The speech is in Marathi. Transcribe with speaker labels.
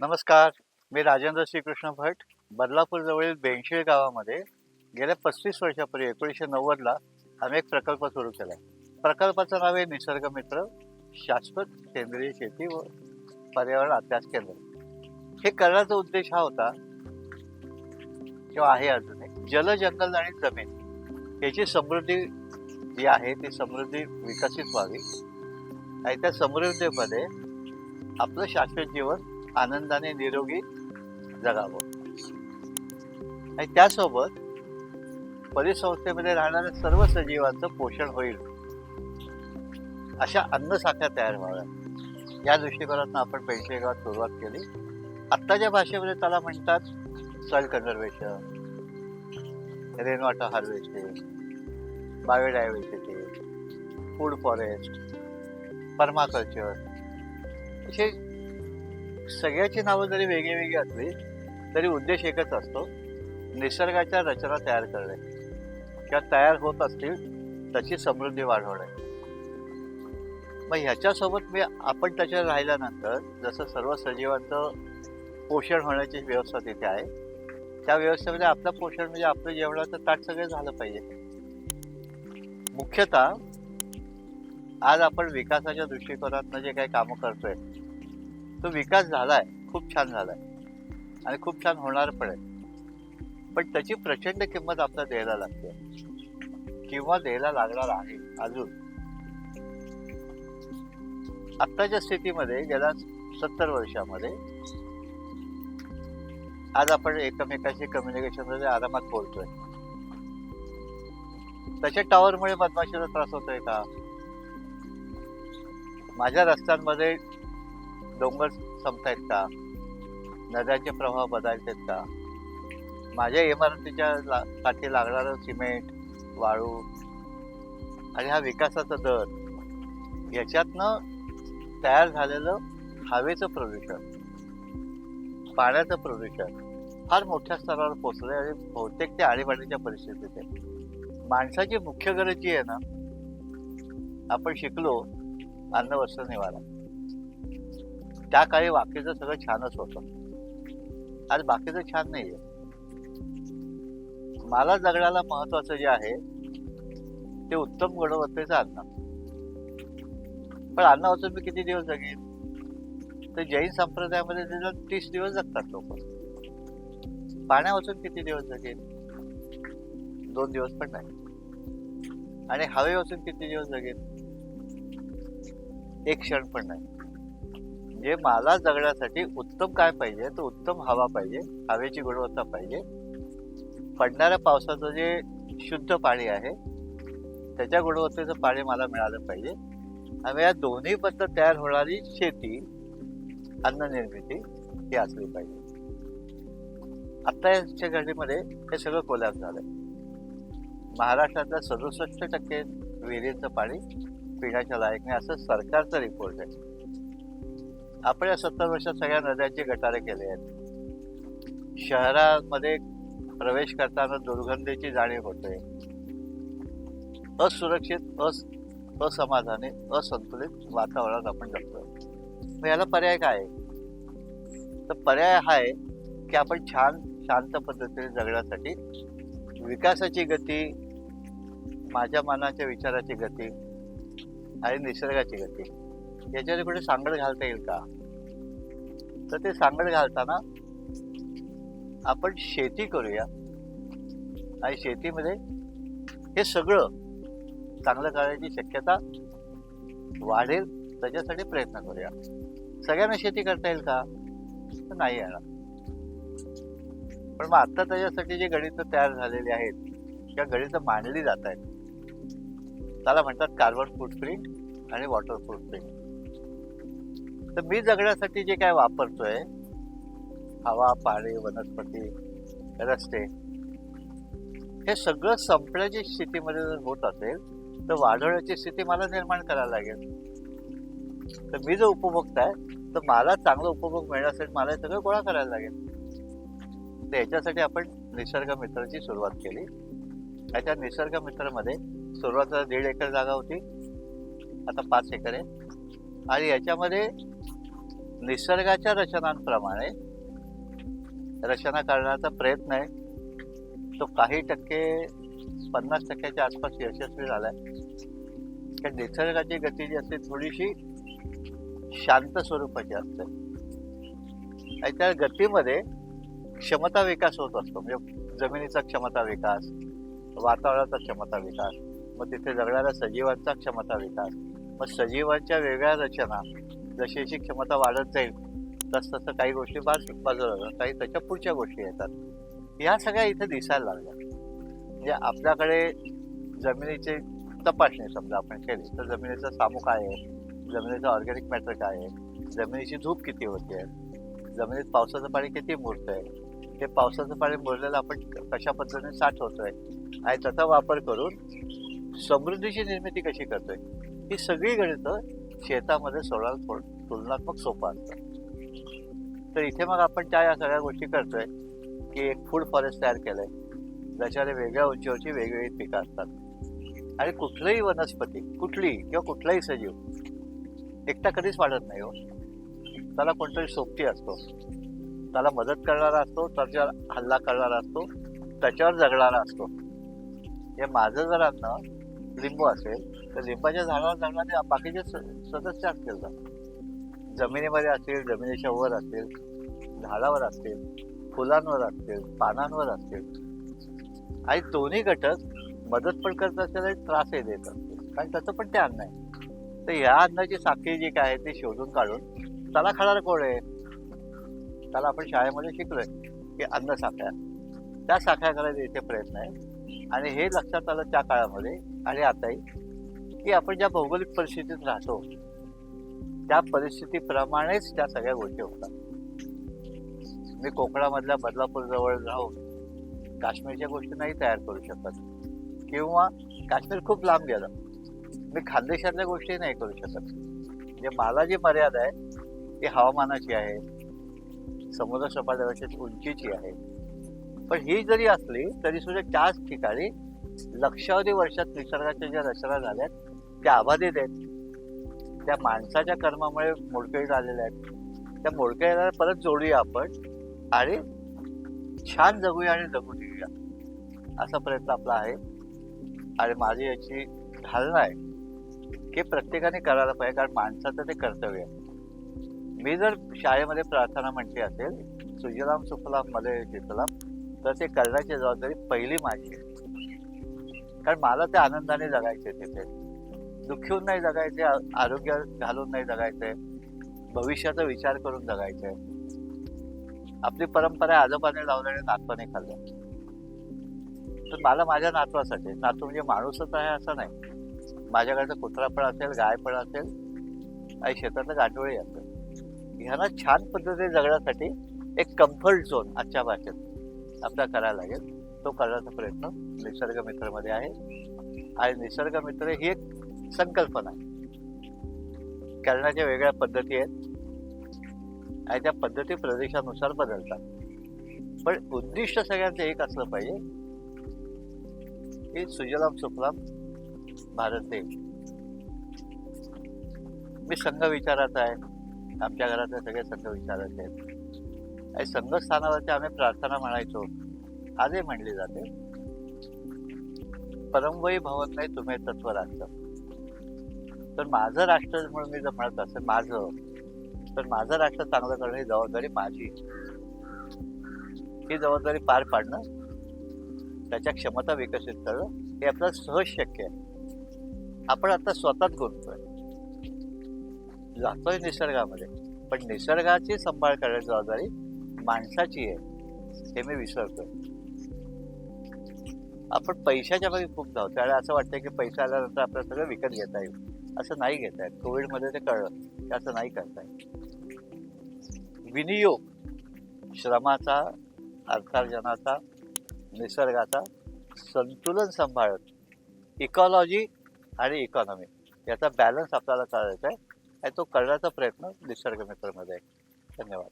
Speaker 1: नमस्कार. मी राजेंद्र श्रीकृष्ण भट. बदलापूर जवळील बेंगशीळ गावामध्ये गेल्या 35 वर्षापूर्वी 1990ला आम्ही एक प्रकल्प सुरू केला. प्रकल्पाचं नाव आहे निसर्ग मित्र शाश्वत सेंद्रिय शेती व पर्यावरण अभ्यास केंद्र. हे करण्याचा उद्देश हा होता किंवा आहे अजूनही, जल, जंगल आणि जमीन याची समृद्धी जी आहे ती समृद्धी विकसित व्हावी आणि त्या समृद्धीमध्ये आपलं शाश्वत जीवन आनंदाने निरोगी जगावं आणि त्यासोबत परिसंस्थेमध्ये राहणाऱ्या सर्व सजीवांचं पोषण होईल अशा अन्नसाखळ्या तयार व्हाव्या या दृष्टिकोनातून आपण बेंगशीळ गावात सुरुवात केली. आत्ताच्या भाषेमध्ये त्याला म्हणतात soil conservation, rain water harvesting, biodiversity, food forest, permaculture असे सगळ्याची नावं जरी वेगळी वेगळी असली तरी उद्देश एकच असतो, निसर्गाच्या रचना तयार करणे किंवा तयार होत असतील त्याची समृद्धी वाढवणे. मग ह्याच्यासोबत आपण त्याच्यात राहिल्यानंतर जसं सर्व सजीवांचं पोषण होण्याची व्यवस्था तिथे आहे, त्या व्यवस्थेमध्ये आपलं पोषण म्हणजे आपलं जेवणाचं ताट सगळं झालं पाहिजे. मुख्यतः आज आपण विकासाच्या दृष्टिकोनातनं जे काही कामं करतोय तो विकास झालाय, खूप छान झालाय आणि खूप छान होणार पण आहे, पण त्याची प्रचंड किंमत आपल्याला द्यायला लागते किंवा द्यायला लागणार आहे. अजून आत्ताच्या स्थितीमध्ये गेल्या 70 वर्षामध्ये आज आपण एकमेकांशी कम्युनिकेशन मध्ये आरामात बोलतोय. त्याच्या टॉवरमुळे बदमाशीला त्रास होतोय का? माझ्या रस्त्यांमध्ये डोंगर संपतायत का? नद्यांचे प्रवाह बदलतात का? माझ्या इमारतीच्या साठी लागणारं सिमेंट, वाळू आणि हा विकासाचा दर याच्यातनं तयार झालेलं हवेचं प्रदूषण, पाण्याचं प्रदूषण फार मोठ्या स्तरावर पोचलंय आणि बहुतेक ते आणीबाणीच्या परिस्थितीत आहे. माणसाची मुख्य गरज जी आहे ना, आपण शिकलो अन्न, वस्त्र, निवारा. त्या काळी बाकीचं सगळं छानच होतं, आज बाकीचं छान नाहीये. मला जगण्याला महत्वाचं जे आहे ते उत्तम गुणवत्तेचं अन्न. पण अन्न वाचून मी किती दिवस जगेन? तर जैन संप्रदायामध्ये 30 दिवस जगतात लोक. पाण्या वाचून किती दिवस जगेन? 2 दिवस पण नाही. आणि हवे वाचून किती दिवस जगेन? 1 क्षण पण नाही. म्हणजे मला जगण्यासाठी उत्तम काय पाहिजे? तर उत्तम हवा पाहिजे, हवेची गुणवत्ता पाहिजे, पडणाऱ्या पावसाचं जे शुद्ध पाणी आहे त्याच्या गुणवत्तेचं पाणी मला मिळालं पाहिजे आणि या दोन्ही बद्दल तयार होणारी शेती, अन्न निर्मिती ही असली पाहिजे. आत्ताच्या घडीमध्ये हे सगळं कोलॅप्स झालंय. महाराष्ट्रातल्या 67% विहिरींचं पाणी पिण्याच्या लायक नाही असं सरकारचा रिपोर्ट आहे. आपण या 70 वर्षात सगळ्या नद्यांचे गटारे केले आहेत. शहरामध्ये प्रवेश करताना दुर्गंधीची जाणीव होते. असुरक्षित, असमाधानी, असंतुलित वातावरणात आपण जगतोय. मग याला पर्याय काय आहे? तर पर्याय हा आहे की आपण छान शांत पद्धतीने जगण्यासाठी विकासाची गती, माझ्या मनाच्या विचाराची गती आणि निसर्गाची गती याच्यामध्ये कुठे सांगड घालता येईल का? तर ते सांगड घालताना आपण शेती करूया आणि शेतीमध्ये हे सगळं चांगलं करण्याची शक्यता वाढेल त्याच्यासाठी प्रयत्न करूया. सगळ्यांना शेती करता येईल का? तर नाही येणार. पण मग आता त्याच्यासाठी जे गणितं तयार झालेली आहेत किंवा गणितं मांडली जात आहेत त्याला म्हणतात कार्बन फूटप्रिंट आणि वॉटर फूटप्रिंट. तर मी जगण्यासाठी जे काय वापरतोय, हवा, पाणी, वनस्पती, रस्ते, हे सगळं संपण्याची स्थितीमध्ये जर होत असेल तर वाढवण्याची स्थिती मला निर्माण करायला लागेल. तर मी जो उपभोक्ता आहे तर मला चांगला उपभोग मिळण्यासाठी मला हे सगळं गोळा करायला लागेल. तर याच्यासाठी आपण निसर्ग मित्राची सुरुवात केली. त्या निसर्ग मित्रामध्ये सुरुवातीला 1.5 एकर जागा होती, आता 5 एकर आहे. आणि याच्यामध्ये निसर्गाच्या रचनांप्रमाणे रचना करण्याचा प्रयत्न आहे. तो काही टक्के 50% आसपास यशस्वी झालाय. कारण निसर्गाची गती जी असते थोडीशी शांत स्वरूपाची असते आणि त्या गतीमध्ये क्षमता विकास होत असतो. म्हणजे जमिनीचा क्षमता विकास, वातावरणाचा क्षमता विकास, मग तिथे जगणाऱ्या सजीवांचा क्षमता विकास, मग सजीवांच्या वेगळ्या रचना, जशी जशी क्षमता वाढत जाईल तसं काही गोष्टी बाजूला, काही त्याच्या पुढच्या गोष्टी येतात. ह्या सगळ्या इथे दिसायला लागल्या. म्हणजे आपल्याकडे जमिनीची तपासणी समजा आपण केली तर जमिनीचा सामू काय आहे, जमिनीचा ऑर्गॅनिक मॅटर काय आहे, जमिनीची धूप किती होते, जमिनीत पावसाचं पाणी किती मुरतंय, ते पावसाचं पाणी मुरलेलं आपण कशा पद्धतीने साठवतोय आणि त्याचा वापर करून समृद्धीची निर्मिती कशी करतोय, ही सगळी गणितं शेतामध्ये सोडवायला तुलनात्मक सोपं असतं. तर इथे मग आपण त्या या सगळ्या गोष्टी करतोय की एक फूड फॉरेस्ट तयार केलंय, ज्याच्यामध्ये वेगळ्या उंचीवरची वेगवेगळी पिकं असतात आणि कुठलंही वनस्पती, कुठलीही किंवा कुठलाही सजीव एकटा कधीच वाढत नाही हो. त्याला कोणतरी सोबती असतो, त्याला मदत करणारा असतो, त्याच्यावर हल्ला करणारा असतो, त्याच्यावर जगणारा असतो. हे माझं जर अन्न लिंबू असेल तर लिंबाच्या झाडावर जगणारे बाकीचे सदस्य असतील का, जमिनीमध्ये असतील, जमिनीच्या वर असतील, झाडावर असतील, फुलांवर असतील, पानांवर असतील, आणि दोन्ही घटक मदत पण करत असतील आणि त्रासही देत असतील, कारण त्याचं पण ते अन्न आहे. तर ह्या अन्नाची साखळी जी काय आहे ती शोधून काढून त्याला खाणार कोण आहे, त्याला आपण शाळेमध्ये शिकलोय की अन्न साखळ्या, त्या साखळ्या करायचा इथे प्रयत्न आहे. आणि हे लक्षात आलं त्या काळामध्ये आणि आताही की आपण ज्या भौगोलिक परिस्थितीत राहतो त्या परिस्थितीप्रमाणेच त्या सगळ्या गोष्टी होतात. मी कोकणामधल्या बदलापूर जवळ राहून काश्मीरच्या गोष्टी नाही तयार करू शकत, किंवा काश्मीर खूप लांब गेलं मी खानदेशातल्या गोष्टी नाही करू शकत. म्हणजे मला जी मर्यादा आहे ती हवामानाची आहे, समुद्र सपाटीवरची उंचीची आहे. पण ही जरी असली तरी सुद्धा त्याच ठिकाणी लक्षावधी वर्षात निसर्गाच्या ज्या रचना झाल्यात त्या अबाधित आहेत. त्या माणसाच्या कर्मामुळे मोडकळीत आलेल्या आहेत. त्या मोडकळीला परत जोडूया आपण आणि छान जगूया आणि जगू देऊया, असा प्रयत्न आपला आहे. आणि माझी याची धारणा आहे की प्रत्येकाने करायला पाहिजे, कारण माणसाचं ते कर्तव्य आहे. मी जर शाळेमध्ये प्रार्थना म्हटली असेल सुजलाम सुफलाम मलय शीतलाम, तर ते करण्याची जबाबदारी पहिली माझी आहे. कारण मला ते आनंदाने जगायचे, तिथे दुःखी होऊन नाही जगायचे, आरोग्य घालून नाही जगायचंय, भविष्याचा विचार करून जगायचंय. आपली परंपरा आजोबाने लावल्याने नातवाने खाल्ल्या, तर मला माझ्या नातवासाठी, नातू म्हणजे माणूसच आहे असं नाही, माझ्याकडचं कुत्रा पण असेल, गाय पण असेल आणि शेतातलं गाठोळी असेल, ह्यांना छान पद्धतीने जगण्यासाठी एक कम्फर्ट झोन आजच्या भाषेत आपल्याला करायला लागेल. तो करण्याचा प्रयत्न निसर्ग मित्रमध्ये आहे. आणि निसर्ग मित्र ही एक संकल्पना आहे, करण्याच्या वेगळ्या पद्धती आहेत आणि त्या पद्धती प्रदेशानुसार बदलतात. पण उद्दिष्ट सगळ्यांचं एक असलं पाहिजे की सुजलाम सुफलाम भारत देश. मी संघ विचाराचा आहे, आमच्या घरातले सगळे संघ विचाराचे आहेत आणि संघस्थानावरती आम्ही प्रार्थना म्हणायचो, आजही म्हणली जाते, परमवयी भवत नाही तुम्ही तत्व राष्ट्र. तर माझं राष्ट्र म्हणून मी जर म्हणत असेल माझं, तर माझं राष्ट्र चांगलं करणं ही जबाबदारी माझी. ही जबाबदारी पार पाडणं, त्याच्या क्षमता विकसित करणं हे आपल्याला सहज शक्य आहे. आपण आता स्वतःच गुंततोय, जातोय निसर्गामध्ये, पण निसर्गाची सांभाळ करण्याची जबाबदारी माणसाची आहे हे मी विसरतोय. आपण पैशाच्या मागे खूप धावतोय आणि असं वाटतंय की पैसा आल्यानंतर आपल्याला सगळं विकत घेता येईल. असं नाही घेता येत. कोविडमध्ये ते कळलं की असं नाही करता येत. विनियोग, श्रमाचा, अर्थार्जनाचा, निसर्गाचा संतुलन सांभाळत इकॉलॉजी आणि इकॉनॉमी याचा बॅलन्स आपल्याला करायचा आहे आणि तो करण्याचा प्रयत्न निसर्ग मित्रमध्ये आहे. धन्यवाद.